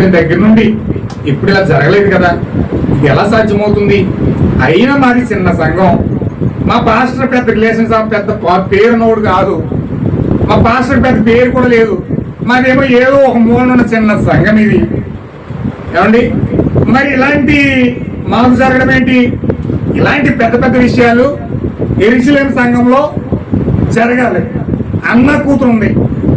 ఇంత దగ్గర నుండి ఇప్పుడు ఇలా జరగలేదు కదా, ఇది ఎలా సాధ్యమవుతుంది? అయినా మాది చిన్న సంఘం, మా పాస్టర్ పెద్ద రిలేషన్స్ పెద్ద పేరున్నవాడు కాదు, మా పాస్టర్ పెద్ద పేరు కూడా లేదు, మాదేమో ఏదో ఒక మూలనున్న చిన్న సంఘం ఇది. ఏమండి, మరి ఇలాంటి మాకు జరగడం ఏంటి? ఇలాంటి పెద్ద పెద్ద విషయాలు యెరూషలేము సంఘంలో జరగాలి. అన్న కూతురు ఉంది,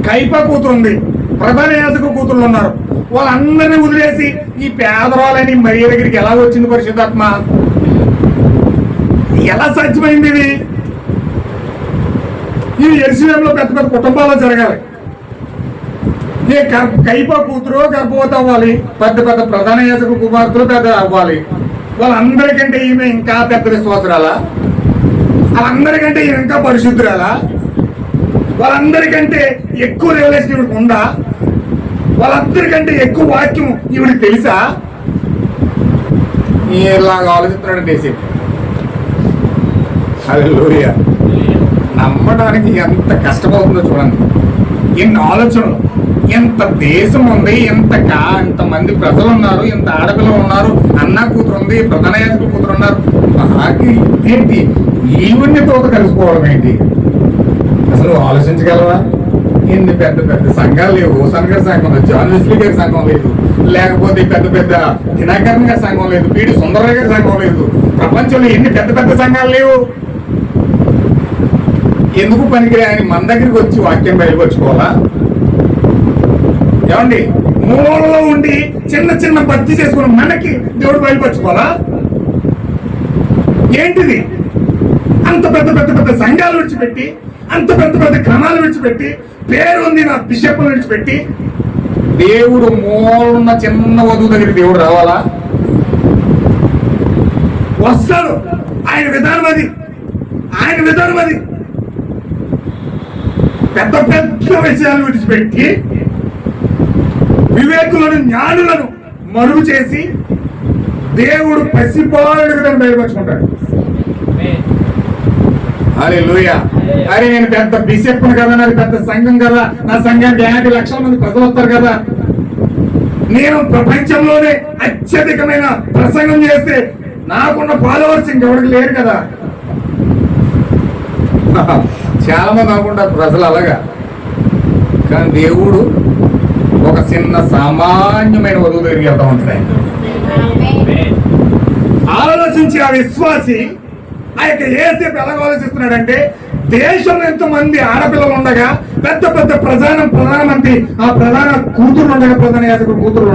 కైపా కూతురు ఉంది, ప్రధాన యాజకుడు కూతురు ఉన్నారు. వాళ్ళందరినీ వదిలేసి ఈ పేదవాళ్ళని మరియ దగ్గరికి ఎలా వచ్చింది పరిశుద్ధాత్మ? ఎలా సాధ్యమైంది ఇది? ఇది యెరూషలేములో పెద్ద పెద్ద కుటుంబాల్లో జరగాలి. ఏ కైపా కూతురు గర్భవతి అవ్వాలి, పెద్ద పెద్ద ప్రధాన యాజకుడు కుమార్తెలు పెద్ద అవ్వాలి. వాళ్ళందరికంటే ఈమె ఇంకా పెద్ద విశ్వాసురాలా? వాళ్ళందరికంటే ఈమె ఇంకా పరిశుద్ధురాలా? వాళ్ళందరికంటే ఎక్కువ రిలేషన్ ఈవిడికి ఉందా? వాళ్ళందరికంటే ఎక్కువ వాక్యం ఈవిడికి తెలుసా? ఇలాగ ఆలోచిస్తున్నాడు దేశం. హల్లెలూయా. నమ్మడానికి ఎంత కష్టమవుతుందో చూడండి. ఎన్ని ఆలోచనలు, ఎంత దేశం ఉంది, ఎంతమంది ప్రజలు ఉన్నారు, ఎంత ఆడపిల్లలు ఉన్నారు, అన్న కూతురు ఉంది, ప్రధాన యాజకుడు కూతురు ఉన్నారు. ఏంటి ఈవిడ్ని తోట కలుసుకోవడం ఏంటి? అసలు ఆలోచించగలవా? ఇన్ని పెద్ద పెద్ద సంఘాలు లేవు. సంఘర్ సంఘం, జాన్ వెస్లీ గారి సంఘం లేదు, లేకపోతే పెద్ద పెద్ద దినకరణ్ గారి సంఘం లేదు, పీడి సుందరరావు గారి సంఘం లేదు. ప్రపంచంలో ఎన్ని పెద్ద పెద్ద సంఘాలు లేవు? ఎందుకు పనికిరా అని మన దగ్గరికి వచ్చి వాక్యం బయలుపరుచుకోవాలా? ఏమండి, మూలలో ఉండి చిన్న చిన్న భక్తి చేసుకుని మనకి దేవుడు బయలుపరుచుకోవాలా? ఏంటిది? అంత పెద్ద పెద్ద పెద్ద సంఘాలు విడిచిపెట్టి, అంత పెద్ద పెద్ద క్రమాలు విడిచిపెట్టి, పేరు ఉంది నా బిషప్లు విడిచిపెట్టి దేవుడు మూలన్న చిన్న వధువు దగ్గరికి దేవుడు రావాలా? వస్తాడు. ఆయన విధానం అది, ఆయన విధానం అది. పెద్ద పెద్ద విషయాలు విడిచిపెట్టి వివేకులను, జ్ఞానులను మరుగు చేసి దేవుడు పసిపాలుడుగా బయలుపరుచుకుంటాడు. హల్లెలూయా. అరే నేను పెద్ద బిషప్ను కదా, నాది పెద్ద సంఘం కదా, నా సంఘానికి 50 లక్షల మంది ప్రజలు వస్తారు కదా, నేను ప్రపంచంలోనే అత్యధికమైన ప్రసంగం చేస్తే నాకున్న ఫాలోవర్స్ ఇంకెవరికి లేరు కదా. చాలా మంది అనుకుంటారు ప్రజలు అలాగా. కానీ దేవుడు ఒక చిన్న సామాన్యమైన వధువు దగ్గరికి వెళ్తా ఉంటాడు. ఆలోచించి ఆ విశ్వాసి ఆ యొక్క యేసేపు ఎలాగ ఆలోచిస్తున్నాడంటే, దేశంలో ఎంతమంది ఆడపిల్లలు ఉండగా, పెద్ద పెద్ద ప్రధానమంత్రి ఆ ప్రధాన కూతురు ఉండగా, ప్రధాన యాజకుడు కూతురు